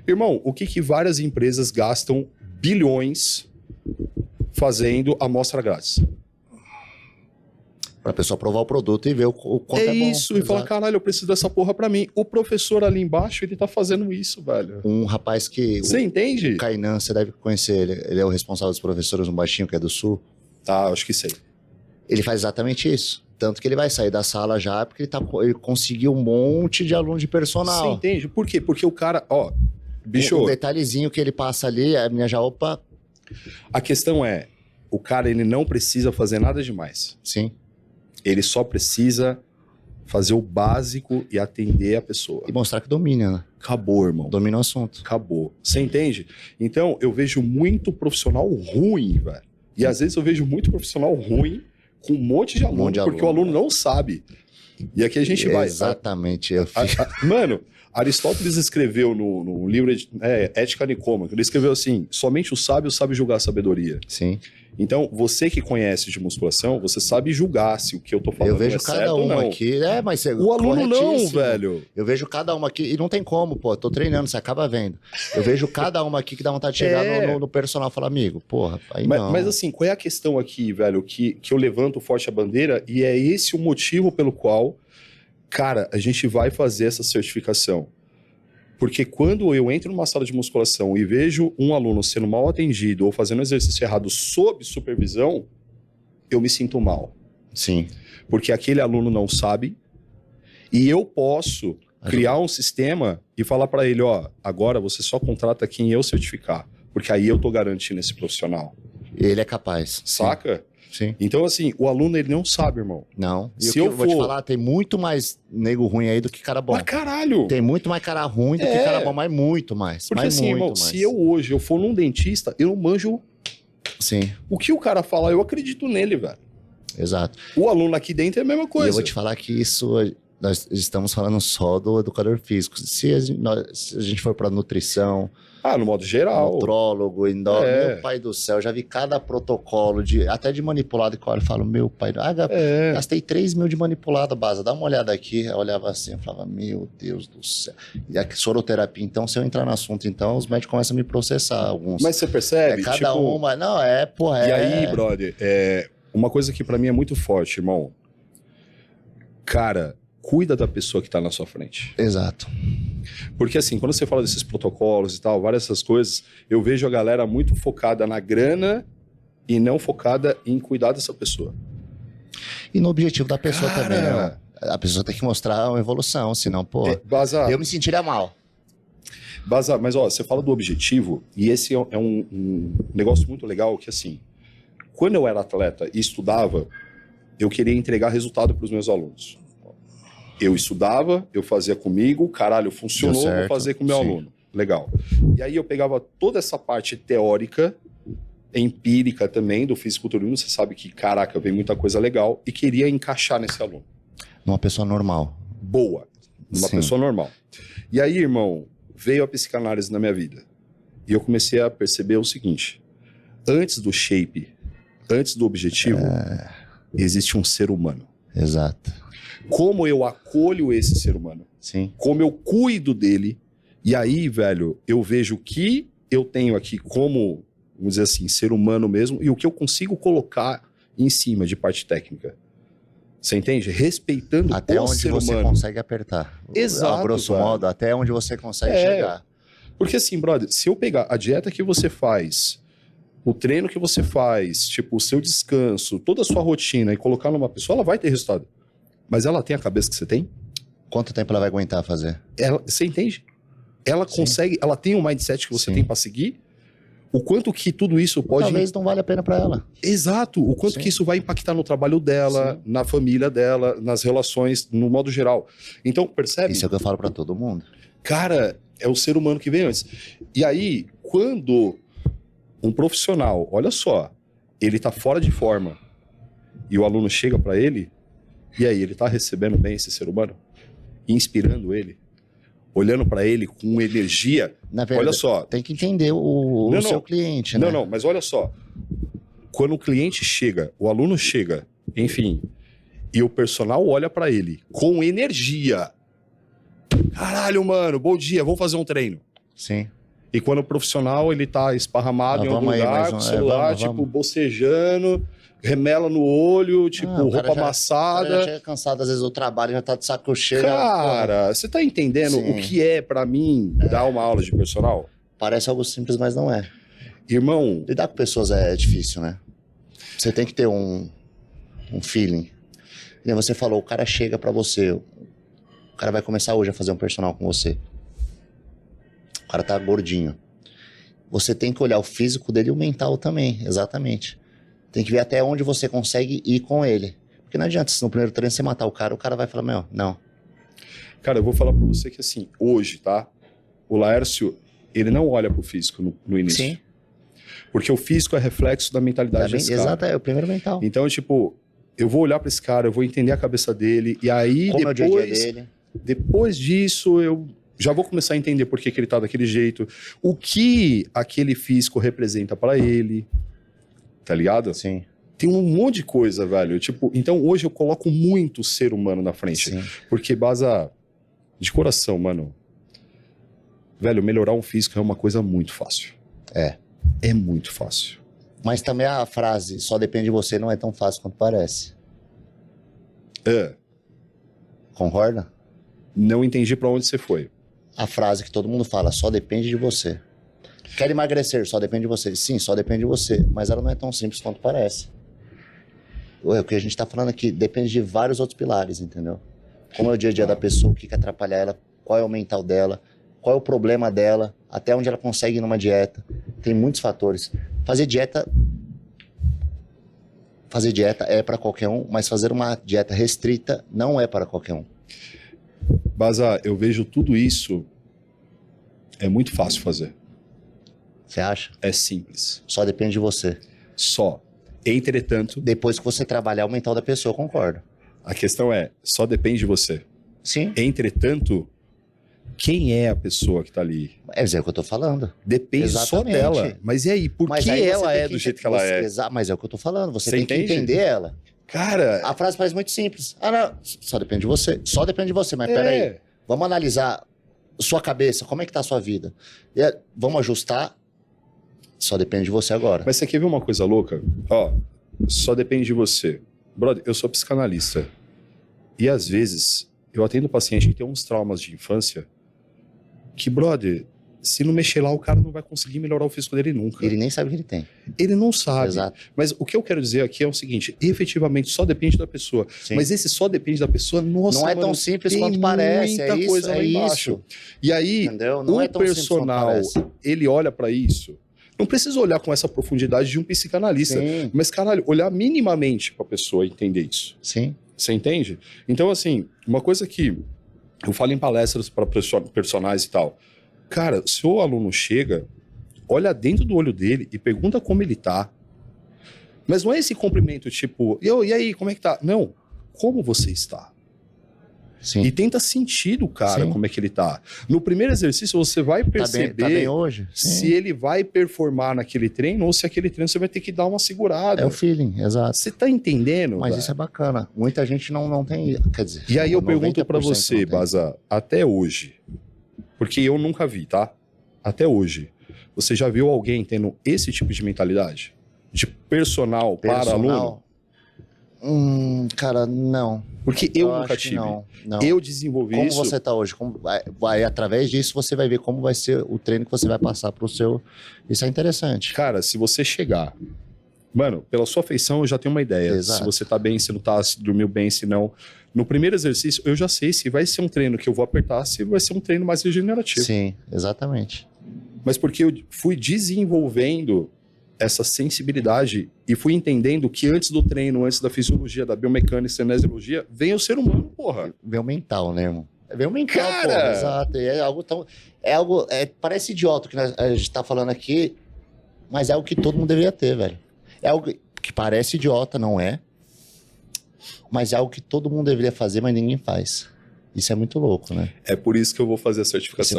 Irmão, o que que várias empresas gastam bilhões fazendo amostra grátis? Pra pessoa provar o produto e ver o quanto é bom. Isso, e falar, caralho, eu preciso dessa porra pra mim. O professor ali embaixo, ele tá fazendo isso, velho. Um rapaz que... Você entende? O Kainan, você deve conhecer ele. Ele é o responsável dos professores, um baixinho que é do Sul. Tá, acho que sei. Ele faz exatamente isso. Tanto que ele vai sair da sala já, porque ele conseguiu um monte de aluno de personal. Você entende? Por quê? Porque o cara, ó, bicho... Um detalhezinho que ele passa ali, a minha já, opa... A questão é, o cara, ele não precisa fazer nada demais. Sim. Ele só precisa fazer o básico e atender a pessoa. E mostrar que domina, né? Acabou, irmão. Domina o assunto. Acabou. Você entende? Então, eu vejo muito profissional ruim, velho. E às vezes eu vejo muito profissional ruim com um monte de aluno, porque o aluno não sabe. E aqui a gente vai... Exatamente. Mano, Aristóteles escreveu no livro Ética Nicômaco, ele escreveu assim, somente o sábio sabe julgar a sabedoria. Sim. Então, você que conhece de musculação, você sabe julgar se o que eu tô falando eu vejo é cada certo ou não. aqui, mas o aluno não, velho. Eu vejo cada uma aqui, e não tem como, pô, tô treinando, você acaba vendo. Eu vejo cada uma aqui que dá vontade de chegar no personal e falar, amigo, porra, aí não. Mas assim, qual é a questão aqui, velho, que eu levanto forte a bandeira, e é esse o motivo pelo qual, cara, a gente vai fazer essa certificação. Porque quando eu entro numa sala de musculação e vejo um aluno sendo mal atendido ou fazendo exercício errado sob supervisão, eu me sinto mal. Sim. Porque aquele aluno não sabe e eu posso criar um sistema e falar para ele, ó, agora você só contrata quem eu certificar, porque aí eu tô garantindo esse profissional. Ele é capaz. Saca? Sim. Então, assim, o aluno, ele não sabe, irmão. Não. E se eu vou te falar, tem muito mais nego ruim aí do que cara bom. Mas caralho! Tem muito mais cara ruim do que cara bom, mas muito mais. Porque mas assim, muito irmão, mais. se eu hoje for num dentista, eu não manjo... Sim. O que o cara fala, eu acredito nele, velho. Exato. O aluno aqui dentro é a mesma coisa. E eu vou te falar que isso... Nós estamos falando só do educador físico. Se a gente for para nutrição... no modo geral. Nutrólogo, meu pai do céu, já vi cada protocolo, até de manipulado, que eu olho e falo, meu pai, gastei 3 mil de manipulado, Baza, dá uma olhada aqui. Eu olhava assim, eu falava, meu Deus do céu. E a soroterapia, então, se eu entrar no assunto, então, os médicos começam a me processar, alguns. Mas você percebe? Cada uma, não, porra. E aí, brother, uma coisa que pra mim é muito forte, irmão. Cara, cuida da pessoa que tá na sua frente. Exato. Porque assim, quando você fala desses protocolos e tal, várias dessas coisas, eu vejo a galera muito focada na grana e não focada em cuidar dessa pessoa. E no objetivo da pessoa também, né? A pessoa tem que mostrar uma evolução, senão, eu me sentiria mal. Mas ó, você fala do objetivo, e esse é um negócio muito legal, que assim, quando eu era atleta e estudava, eu queria entregar resultado para os meus alunos. Eu estudava, eu fazia comigo, caralho, funcionou, vou fazer com o meu aluno. Legal. E aí eu pegava toda essa parte teórica, empírica também, do fisiculturismo, você sabe que, caraca, vem muita coisa legal, e queria encaixar nesse aluno. Numa pessoa normal. Boa. Numa pessoa normal. E aí, irmão, veio a psicanálise na minha vida. E eu comecei a perceber o seguinte, antes do shape, antes do objetivo, existe um ser humano. Exato. Como eu acolho esse ser humano. Sim. Como eu cuido dele. E aí, velho, eu vejo o que eu tenho aqui como, vamos dizer assim, ser humano mesmo, e o que eu consigo colocar em cima de parte técnica. Você entende? Respeitando até o onde ser você humano. consegue apertar. Exato. A grosso modo, até onde você consegue chegar. Porque assim, brother, se eu pegar a dieta que você faz, o treino que você faz, tipo, o seu descanso, toda a sua rotina, e colocar numa pessoa, ela vai ter resultado. Mas ela tem a cabeça que você tem? Quanto tempo ela vai aguentar fazer? Você entende? Ela consegue, ela tem um mindset que você tem pra seguir? O quanto que tudo isso pode... Talvez não vale a pena pra ela. Exato. O quanto que isso vai impactar no trabalho dela, na família dela, nas relações, no modo geral. Então, percebe? Isso é o que eu falo pra todo mundo. Cara, é o ser humano que vem antes. E aí, quando um profissional, olha só, ele tá fora de forma e o aluno chega pra ele, e aí, ele tá recebendo bem esse ser humano? Inspirando ele? Olhando pra ele com energia? Na verdade, olha só. Tem que entender o seu cliente, né? Não, mas olha só. Quando o cliente chega, o aluno chega, enfim, e o personal olha pra ele com energia. Caralho, mano, bom dia, vamos fazer um treino. Sim. E quando o profissional, ele tá esparramado em algum lugar, com o celular, tipo, bocejando, remela no olho, tipo, roupa amassada. O cara já chega cansado, às vezes, do trabalho, já tá de saco cheio. Cara, você tá entendendo o que é, pra mim, dar uma aula de personal? Parece algo simples, mas não é. Irmão... Lidar com pessoas é difícil, né? Você tem que ter um feeling. E você falou, o cara chega pra você, o cara vai começar hoje a fazer um personal com você. O cara tá gordinho. Você tem que olhar o físico dele e o mental também, exatamente. Tem que ver até onde você consegue ir com ele. Porque não adianta, se no primeiro treino você matar o cara vai falar, meu, não. Cara, eu vou falar pra você que assim, hoje, tá? O Laércio, ele não olha pro físico no início. Sim. Porque o físico é reflexo da mentalidade desse cara. Exato, é o primeiro mental. Então, tipo, eu vou olhar pra esse cara, eu vou entender a cabeça dele, e aí como depois, é o dia a dia dele. Depois disso, eu já vou começar a entender por que ele tá daquele jeito, o que aquele físico representa pra ele, tá ligado? Sim. Tem um monte de coisa, velho. Tipo, então hoje eu coloco muito o ser humano na frente. Sim. Porque, Baza, de coração, mano, velho, melhorar um físico é uma coisa muito fácil. É muito fácil. Mas também a frase, só depende de você, não é tão fácil quanto parece. Concorda? Não entendi pra onde você foi. A frase que todo mundo fala, só depende de você. Quer emagrecer, só depende de você. Sim, só depende de você. Mas ela não é tão simples quanto parece. O que a gente tá falando aqui depende de vários outros pilares, entendeu? Como é o dia a dia da pessoa, o que atrapalha ela, qual é o mental dela, qual é o problema dela, até onde ela consegue ir numa dieta. Tem muitos fatores. Fazer dieta é para qualquer um, mas fazer uma dieta restrita não é para qualquer um. Baza, eu vejo tudo isso, é muito fácil fazer. Você acha? É simples. Só depende de você. Só. Entretanto... Depois que você trabalhar o mental da pessoa, eu concordo. A questão é, só depende de você. Sim. Entretanto, quem é a pessoa que tá ali? É o que eu tô falando. Depende só dela. Mas e aí? Por que ela é do jeito que ela é? Mas é o que eu tô falando. Você tem entende? que entender ela. Cara... A frase parece muito simples. Ah, não. Só depende de você. Só depende de você. Mas peraí. Vamos analisar sua cabeça. Como é que tá a sua vida? Vamos ajustar. Só depende de você agora. Mas você quer ver uma coisa louca? Ó, só depende de você. Brother, eu sou psicanalista. E às vezes, eu atendo paciente que tem uns traumas de infância que, brother, se não mexer lá, o cara não vai conseguir melhorar o físico dele nunca. Ele nem sabe o que ele tem. Ele não sabe. Exato. Mas o que eu quero dizer aqui é o seguinte, efetivamente só depende da pessoa. Sim. Mas esse só depende da pessoa, nossa, não é tão simples quanto parece. Muita coisa lá embaixo. E aí, não o personal, ele olha pra isso. Não precisa olhar com essa profundidade de um psicanalista. Sim. Mas, caralho, olhar minimamente pra pessoa entender isso. Sim. Você entende? Então, assim, uma coisa que eu falo em palestras para personagens e tal. Cara, se o aluno chega, olha dentro do olho dele e pergunta como ele tá. Mas não é esse cumprimento tipo, e aí, como é que tá? Não, como você está? Sim. E tenta sentir do cara como é que ele tá. No primeiro exercício você vai perceber tá bem hoje? Se ele vai performar naquele treino ou se aquele treino você vai ter que dar uma segurada. É o feeling, exato. Você tá entendendo? Mas isso é bacana. Muita gente não tem, quer dizer... E aí eu pergunto pra você, Baza, até hoje, porque eu nunca vi, tá? Até hoje, você já viu alguém tendo esse tipo de mentalidade? De personal para aluno? Cara, não. Porque eu nunca tive. Não. Eu desenvolvi como isso. Como você tá hoje? Vai, através disso, você vai ver como vai ser o treino que você vai passar pro seu... Isso é interessante. Cara, se você chegar... Mano, pela sua feição eu já tenho uma ideia. Exato. Se você tá bem, se não tá, se dormiu bem, se não... No primeiro exercício, eu já sei se vai ser um treino que eu vou apertar, se vai ser um treino mais regenerativo. Sim, exatamente. Mas porque eu fui desenvolvendo essa sensibilidade e fui entendendo que antes do treino, antes da fisiologia, da biomecânica, cinesiologia, vem o ser humano, porra. Vem o mental, né, irmão? Vem o mental, Cara! porra, exato. É algo tão... parece idiota o que a gente tá falando aqui, mas é algo que todo mundo deveria ter, velho. É algo que parece idiota, não é? Mas é algo que todo mundo deveria fazer, mas ninguém faz. Isso é muito louco, né? É por isso que eu vou fazer a certificação.